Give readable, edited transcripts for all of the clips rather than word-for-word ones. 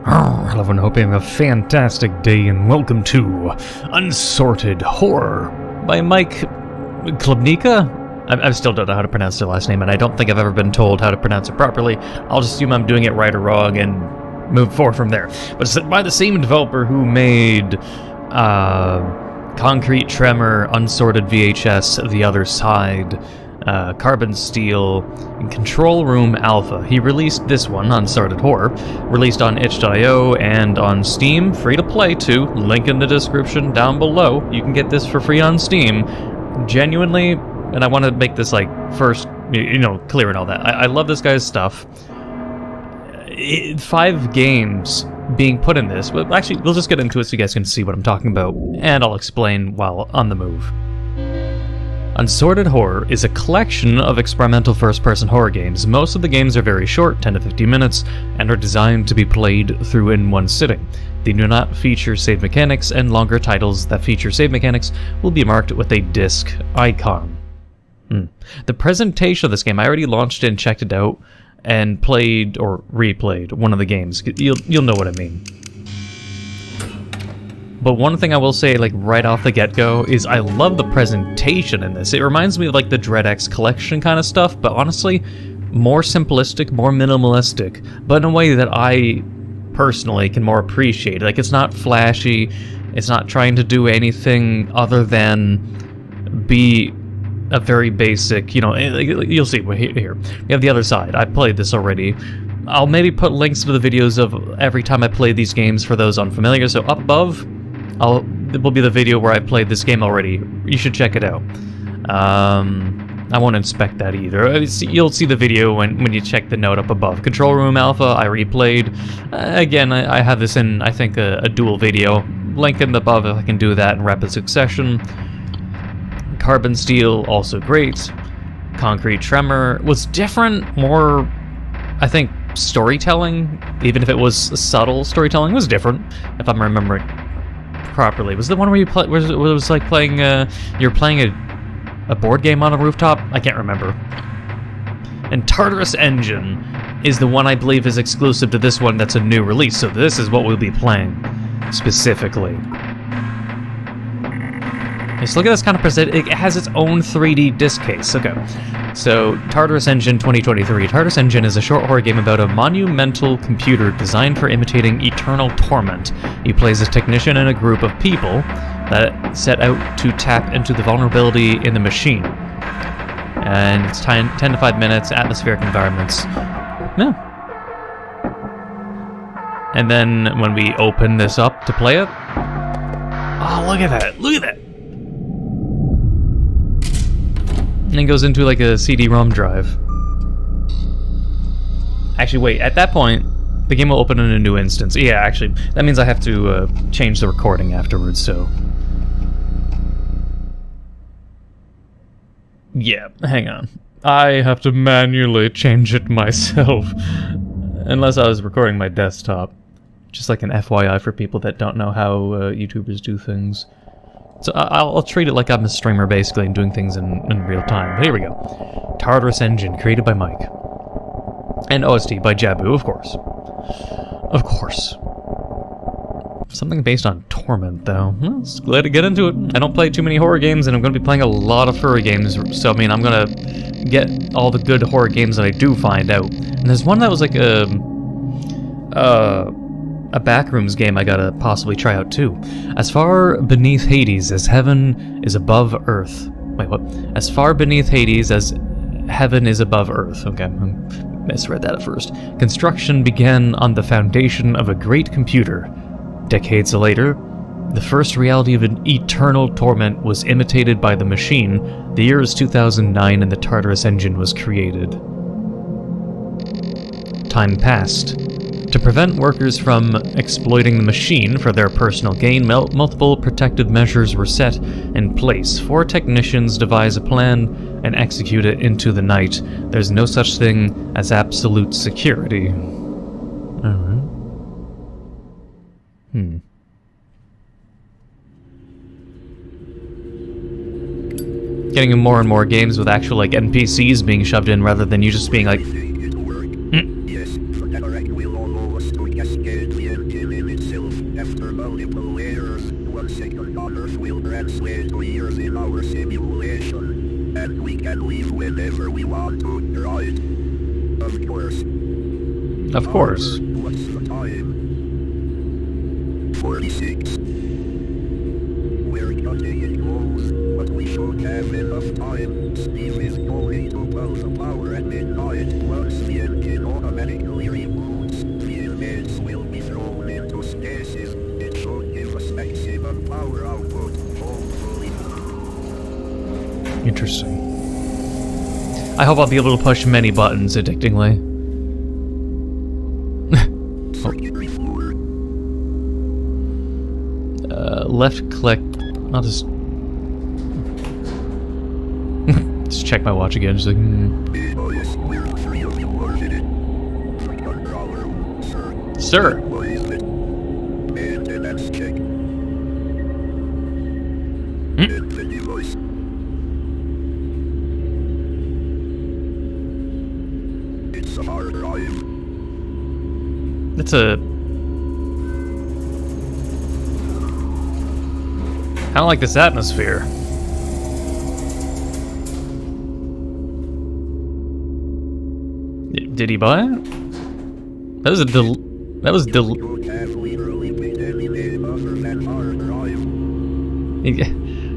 Hello everyone, hope you're having a fantastic day and welcome to Unsorted Horror by Mike Klubnika? I still don't know how to pronounce their last name, and I don't think I've ever been told how to pronounce it properly. I'll just assume I'm doing it right or wrong and move forward from there. But it's by the same developer who made Concrete Tremor, Unsorted VHS, The Other Side, Carbon Steel, and Control Room Alpha. He released this one, Unsorted Horror, released on itch.io and on Steam, free to play too, link in the description down below. You can get this for free on Steam. Genuinely, and I want to make this like first, clear and all that. I love this guy's stuff. 5 games being put in this, but actually we'll just get into it so you guys can see what I'm talking about, and I'll explain while on the move. Unsorted Horror is a collection of experimental first-person horror games. Most of the games are very short, 10 to 15 minutes, and are designed to be played through in one sitting. They do not feature save mechanics, and longer titles that feature save mechanics will be marked with a disc icon. The presentation of this game, I already launched it and checked it out, and played, or replayed, one of the games. You'll know what I mean. But one thing I will say, like, right off the get-go, is I love the presentation in this. It reminds me of, like, the DreadX collection kind of stuff, but honestly, more simplistic, more minimalistic, but in a way that I, personally, can more appreciate. Like, it's not flashy, it's not trying to do anything other than be a very basic, you'll see here. We have The Other Side. I played this already. I'll maybe put links to the videos of every time I play these games for those unfamiliar, so up above, it will be the video where I played this game already. You should check it out. I won't inspect that either. You'll see the video when you check the note up above. Control Room Alpha, I replayed. Again, I have this in, I think, a dual video. Link in the above if I can do that in rapid succession. Carbon Steel, also great. Concrete Tremor was different, more, I think, storytelling, even if it was subtle storytelling, was different, if I'm remembering properly. Was the one where you play, where it was like playing, you're playing a board game on a rooftop? I can't remember. And Tartarus Engine is the one I believe is exclusive to this one that's a new release, so this is what we'll be playing, specifically. Just look at this kind of present. It has its own 3D disc case. Okay, so Tartarus Engine 2023. Tartarus Engine is a short horror game about a monumental computer designed for imitating eternal torment. You play as a technician in a group of people that set out to tap into the vulnerability in the machine. And it's 10 to 5 minutes, atmospheric environments. Yeah. And then when we open this up to play it, oh, look at that! Look at that! And it goes into like a CD-ROM drive. Actually, wait, at that point, the game will open in a new instance. Yeah, actually, that means I have to change the recording afterwards, so... Yeah, hang on. I have to manually change it myself. Unless I was recording my desktop. Just like an FYI for people that don't know how YouTubers do things. So I'll treat it like I'm a streamer, basically, and doing things in real time. But here we go. Tartarus Engine, created by Mike. And OST by Jabu, of course. Of course. Something based on Torment, though. Well, just glad to get into it. I don't play too many horror games, and I'm going to be playing a lot of furry games, so, I mean, I'm going to get all the good horror games that I do find out. And there's one that was like a Backrooms game I gotta possibly try out too. As far beneath Hades as heaven is above earth. Wait, what? As far beneath Hades as heaven is above earth. Okay, I misread that at first. Construction began on the foundation of a great computer. Decades later, the first reality of an eternal torment was imitated by the machine. The year is 2009 and the Tartarus Engine was created. Time passed. To prevent workers from exploiting the machine for their personal gain, multiple protective measures were set in place. 4 technicians devise a plan and execute it into the night. There's no such thing as absolute security. Alright. Getting more and more games with actual, like, NPCs being shoved in rather than you just being like... After multiple errors, 1 second on Earth will translate to years in our simulation. And we can leave whenever we want to, right? Of course. Of course. What's the time? 46. We're cutting it close, but we should have enough time. Steve is going to pull the power at midnight. Once the engine automatically reboots, the inmates will be thrown into stasis. It should give us maximum power output, hopefully. Interesting. I hope I'll be able to push many buttons addictingly. Left click. I'll just just check my watch again. Just like, Sir. It's a hard drive. It's a I don't like this atmosphere. Did he buy it? That was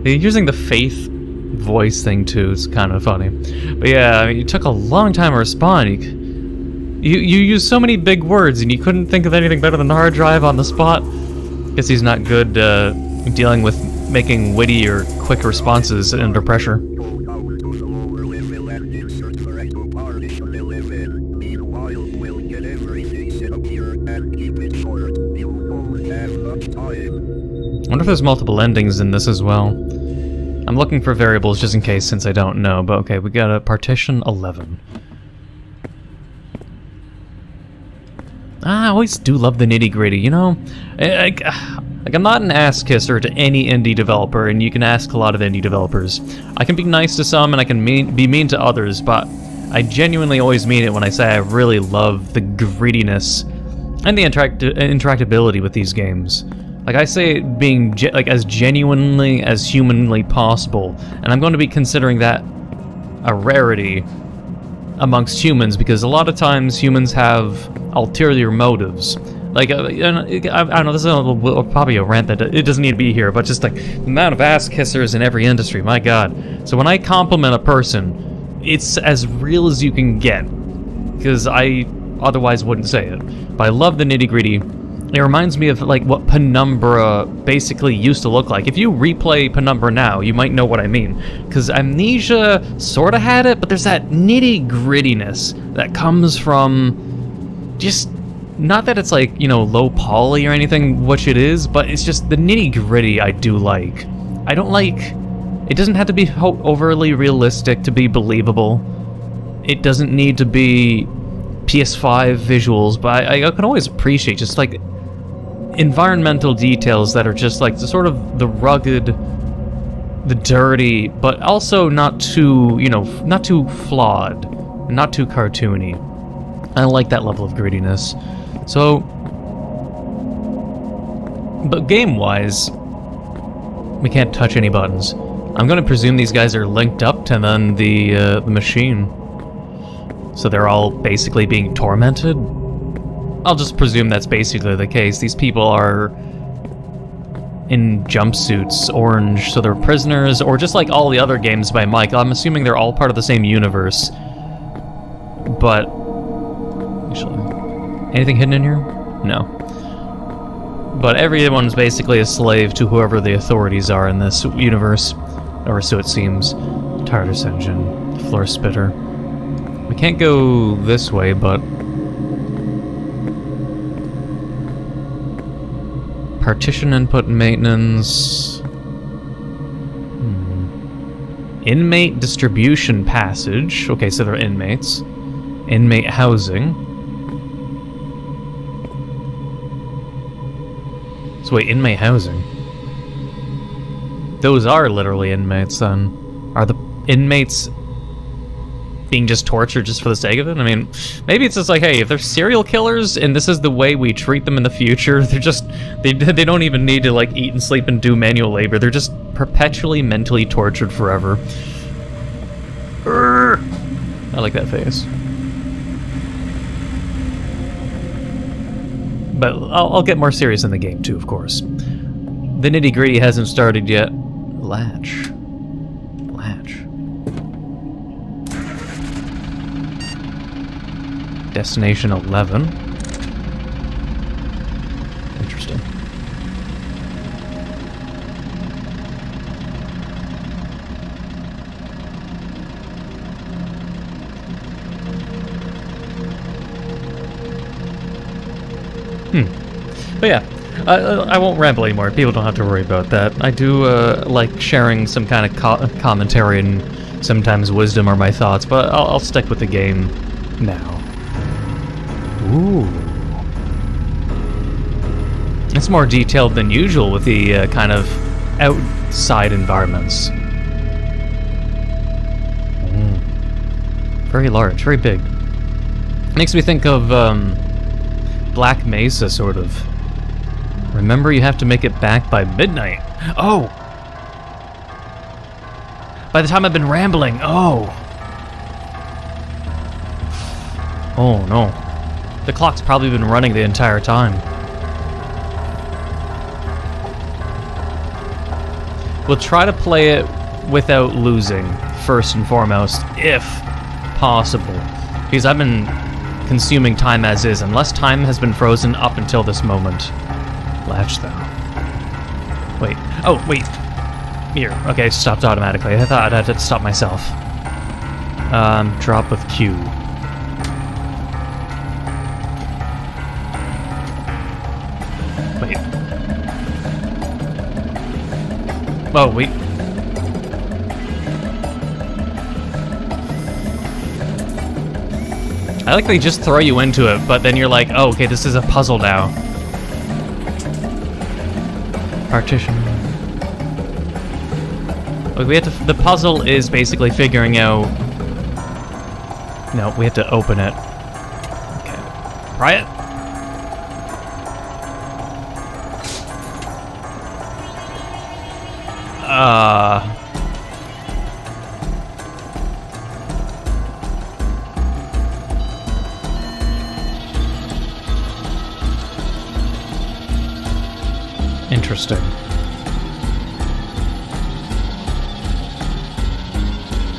using the faith voice thing too is kind of funny. But yeah, I mean, it took a long time to respond. You used so many big words and you couldn't think of anything better than hard drive on the spot. Guess he's not good dealing with making witty or quick responses under pressure. I wonder if there's multiple endings in this as well. I'm looking for variables just in case, since I don't know, but okay, we got a partition 11. I always do love the nitty-gritty, you know? Like, I'm not an ass-kisser to any indie developer, and you can ask a lot of indie developers. I can be nice to some, and I can be mean to others, but I genuinely always mean it when I say I really love the grittiness and the interactability with these games. Like, I say it being as genuinely as humanly possible, and I'm going to be considering that a rarity amongst humans, because a lot of times humans have ulterior motives. Like, I don't know, this is probably a rant that it doesn't need to be here, but just like the amount of ass-kissers in every industry, my god. So when I compliment a person, it's as real as you can get, because I otherwise wouldn't say it. But I love the nitty-gritty. It reminds me of like what Penumbra basically used to look like. If you replay Penumbra now, you might know what I mean. Because Amnesia sort of had it, but there's that nitty-grittiness that comes from just... Not that it's like, you know, low poly or anything, which it is, but it's just the nitty-gritty I do like. I don't like... It doesn't have to be overly realistic to be believable. It doesn't need to be PS5 visuals, but I can always appreciate just like environmental details that are just like the sort of the rugged, the dirty, but also not too, you know, not too flawed, not too cartoony. I like that level of grittiness. So, but game-wise, we can't touch any buttons. I'm going to presume these guys are linked up to then the machine. So they're all basically being tormented? I'll just presume that's basically the case. These people are in jumpsuits, orange, so they're prisoners, or just like all the other games by Mike. I'm assuming they're all part of the same universe. But... Actually, anything hidden in here? No. But everyone's basically a slave to whoever the authorities are in this universe. Or so it seems. TARDIS engine. Floor spitter. We can't go this way, but... Partition input maintenance... Inmate distribution passage. Okay, so they're inmates. Inmate housing. So wait, inmate housing? Those are literally inmates, then. Are the inmates being just tortured just for the sake of it. I mean, maybe it's just like, hey, if they're serial killers and this is the way we treat them in the future, they're just, they don't even need to like eat and sleep and do manual labor. They're just perpetually mentally tortured forever. Urgh. I like that face. But I'll get more serious in the game too, of course. The nitty-gritty hasn't started yet. Latch. Destination 11. Interesting. But yeah, I won't ramble anymore. People don't have to worry about that. I do like sharing some kind of commentary and sometimes wisdom or my thoughts, but I'll stick with the game now. Ooh. It's more detailed than usual with the kind of outside environments. Very large, very big. Makes me think of Black Mesa, sort of. Remember, you have to make it back by midnight. Oh! By the time I've been rambling, oh! Oh no. The clock's probably been running the entire time. We'll try to play it without losing, first and foremost, if possible. Because I've been consuming time as is, unless time has been frozen up until this moment. Latch, though. Wait. Oh, wait. Here. Okay, it stopped automatically. I thought I'd have to stop myself. Drop with Q. Wait. Oh, wait. I like they just throw you into it, but then you're like, oh, okay, this is a puzzle now. Partition. Like we have to. The puzzle is basically figuring out. No, we have to open it. Okay. Pry it. Interesting.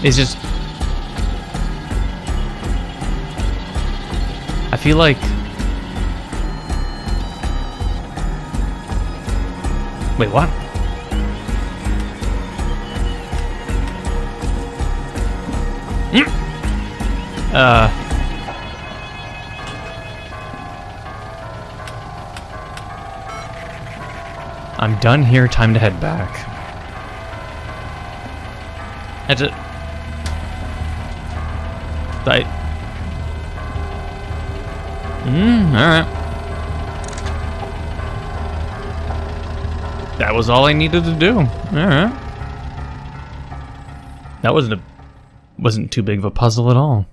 It's just... I feel like... Wait, what? I'm done here, time to head back. That's it. Alright. That was all I needed to do. Alright. That wasn't too big of a puzzle at all.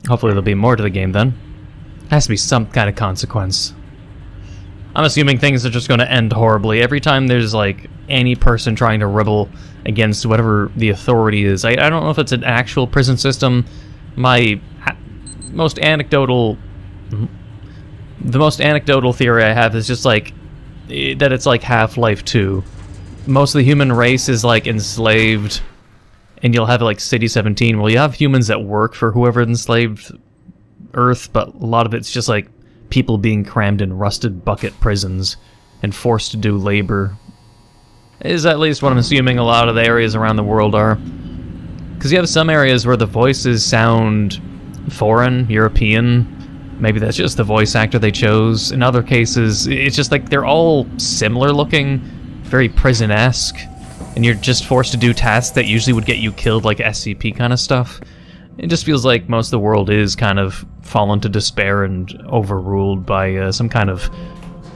Hopefully there'll be more to the game then. Has to be some kind of consequence. I'm assuming things are just going to end horribly. Every time there's, like, any person trying to rebel against whatever the authority is. I don't know if it's an actual prison system. The most anecdotal theory I have is just, like, that it's like Half-Life 2. Most of the human race is, like, enslaved, and you'll have, like, City 17. Well, you have humans that work for whoever enslaved Earth, but a lot of it's just, like, people being crammed in rusted bucket prisons and forced to do labor. Is at least what I'm assuming a lot of the areas around the world are. Because you have some areas where the voices sound foreign, European. Maybe that's just the voice actor they chose. In other cases, it's just like they're all similar looking, very prison-esque, and you're just forced to do tasks that usually would get you killed, like SCP kind of stuff. It just feels like most of the world is kind of fallen to despair and overruled by some kind of,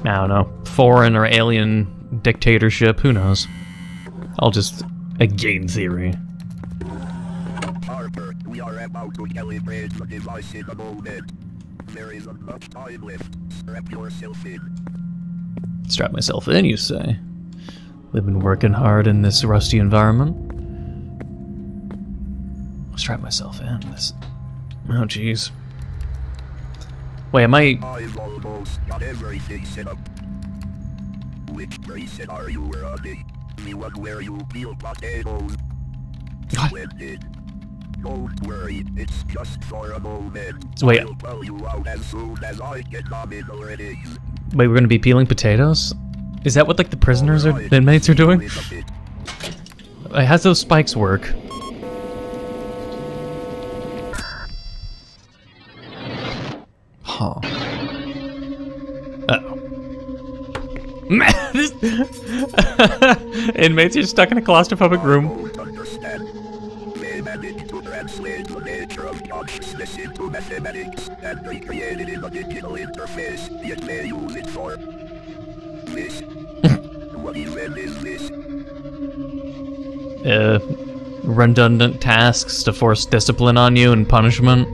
I don't know, foreign or alien dictatorship. Who knows? I'll just, a game theory. Harper, we are about to calibrate the device in a moment. There isn't much time left. Strap yourself in. Strap myself in, you say? We've been working hard in this rusty environment. Strap myself in. This. Oh, jeez. Wait, am I? I've almost got everything set up. Which preset are you running? The one where you peel potatoes? Splendid. Don't worry, it's just for a moment. Wait. I'll pull you out as soon as I get nominal ready. Wait, we're gonna be peeling potatoes? Is that what like the prisoners or the inmates are doing? Wait, how's those spikes work? Huh. Uh-oh. Inmates are stuck in a claustrophobic room. They managed to translate the nature of consciousness into mathematics and recreated in a digital interface, yet they use it for this. What even is this? Redundant tasks to force discipline on you and punishment.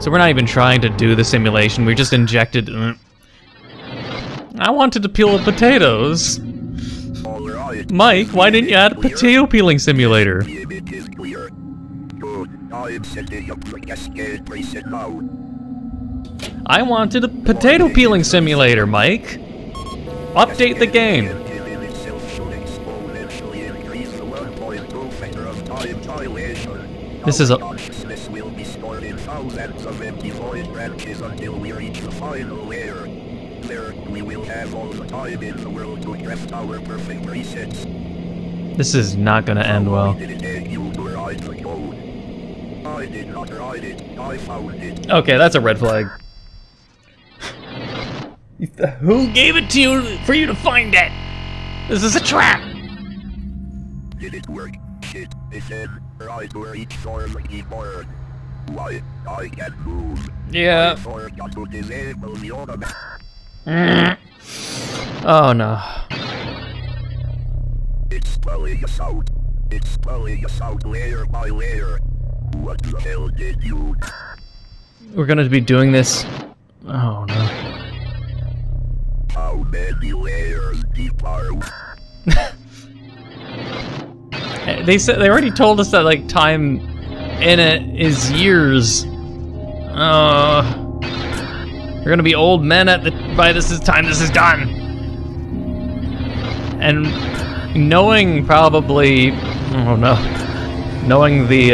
So we're not even trying to do the simulation, we just injected... I wanted to peel the potatoes. Alright. Mike, why didn't you add a potato peeling simulator? The image is clear. Good. I'm setting up the cascade preset now. I wanted a potato peeling simulator, Mike. Update the game. This is a... Consciousness will be stored in thousands of empty void branches until we reach the final layer. There, we will have all the time in the world to craft our perfect presets. This is not gonna end well. Why did it take you to write the code? I did not write it, I found it. Okay, that's a red flag. Who gave it to you for you to find it? This is a trap! Did it work? Shit, it said, right where each for the keyboard. Why, I can't move. Yeah. I forgot to disable the automatic. Oh no. It's spelling us out. It's spelling us out layer by layer. What the hell did you... We're gonna be doing this... Oh no. How many layers deep are we? They said they already told us that like time in it is years. We're gonna be old men by this time this is done. And knowing probably, oh no, knowing the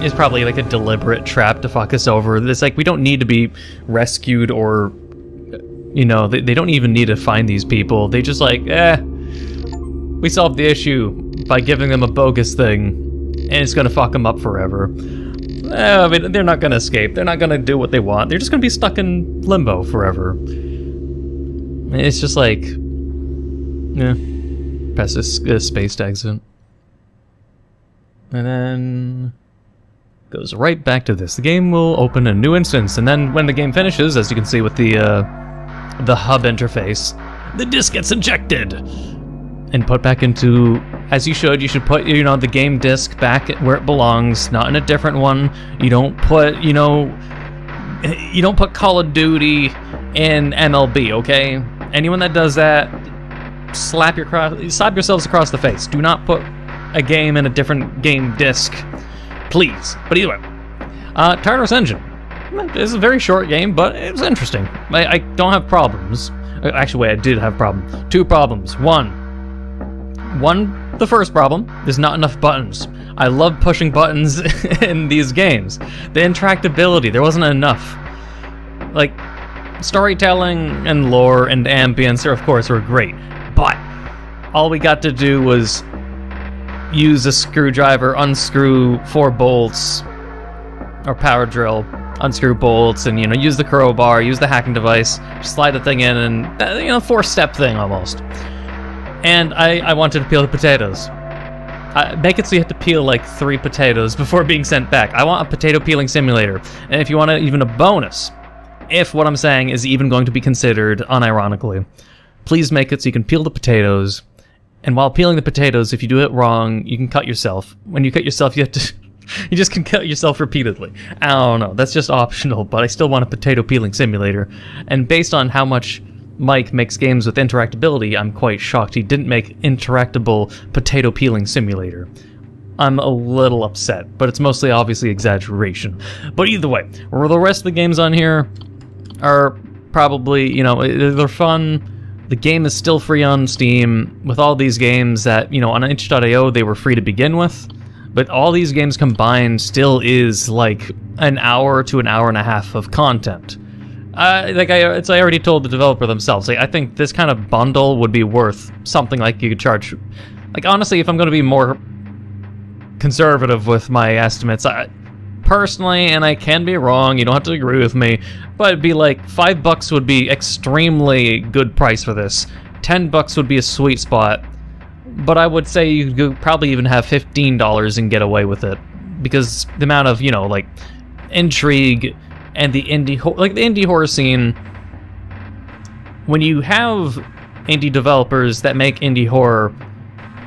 is probably like a deliberate trap to fuck us over. It's like we don't need to be rescued or, you know, they don't even need to find these people. They just like, we solved the issue by giving them a bogus thing, and it's gonna fuck them up forever. I mean, they're not gonna escape. They're not gonna do what they want. They're just gonna be stuck in limbo forever. It's just like, yeah, press this spaced exit, and then goes right back to this. The game will open a new instance, and then when the game finishes, as you can see with the hub interface, the disk gets ejected and put back into, as you should put, you know, the game disc back where it belongs, not in a different one. You don't put, you don't put Call of Duty in MLB, okay? Anyone that does that, slap yourselves across the face. Do not put a game in a different game disc, please. But either way, Tartarus Engine. It's a very short game, but it was interesting. I don't have problems. Actually, wait, I did have problems. 2 problems. One, the first problem, there's not enough buttons. I love pushing buttons in these games. The interactability, there wasn't enough. Like, storytelling and lore and ambience, of course, were great. But all we got to do was use a screwdriver, unscrew 4 bolts, or power drill, unscrew bolts, and, you know, use the crowbar, use the hacking device, slide the thing in, and, you know, 4-step thing almost. And I wanted to peel the potatoes. Make it so you have to peel like 3 potatoes before being sent back. I want a potato peeling simulator. And if you want even a bonus, if what I'm saying is even going to be considered unironically, please make it so you can peel the potatoes And while peeling the potatoes, if you do it wrong, you can cut yourself. When you cut yourself, you have to... you just can cut yourself repeatedly. I don't know, that's just optional, but I still want a potato peeling simulator. And based on how much Mike makes games with interactability, I'm quite shocked he didn't make interactable potato peeling simulator. I'm a little upset, but it's mostly obviously exaggeration. But either way, the rest of the games on here are probably, you know, they're fun. The game is still free on Steam, with all these games that, you know, on itch.io they were free to begin with. But all these games combined still is like an hour to an hour and a half of content. I already told the developer themselves, like, I think this kind of bundle would be worth something like you could charge. Like, honestly, if I'm going to be more conservative with my estimates, personally, and I can be wrong, you don't have to agree with me, but it'd be like $5 would be extremely good price for this. $10 would be a sweet spot, but I would say you could probably even have $15 and get away with it, because the amount of, you know, like, intrigue and the indie horror scene. When you have indie developers that make indie horror,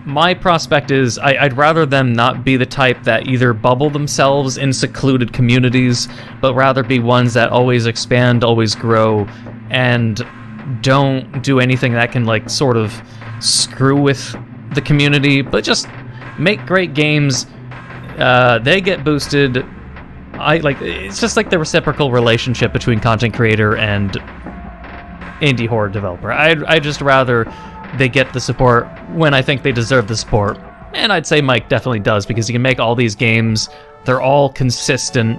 my prospect is I'd rather them not be the type that either bubble themselves in secluded communities, but rather be ones that always expand, always grow, and don't do anything that can, like, sort of screw with the community, but just make great games. They get boosted. It's just like the reciprocal relationship between content creator and indie horror developer. I'd just rather they get the support when I think they deserve the support. And I'd say Mike definitely does, because he can make all these games, they're all consistent,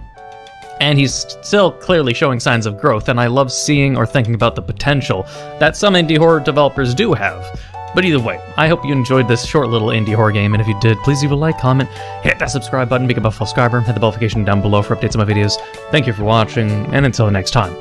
and he's still clearly showing signs of growth, and I love seeing or thinking about the potential that some indie horror developers do have. But either way, I hope you enjoyed this short little indie horror game, and if you did, please leave a like, comment, hit that subscribe button, become a subscriber, hit the bell notification down below for updates on my videos. Thank you for watching, and until next time.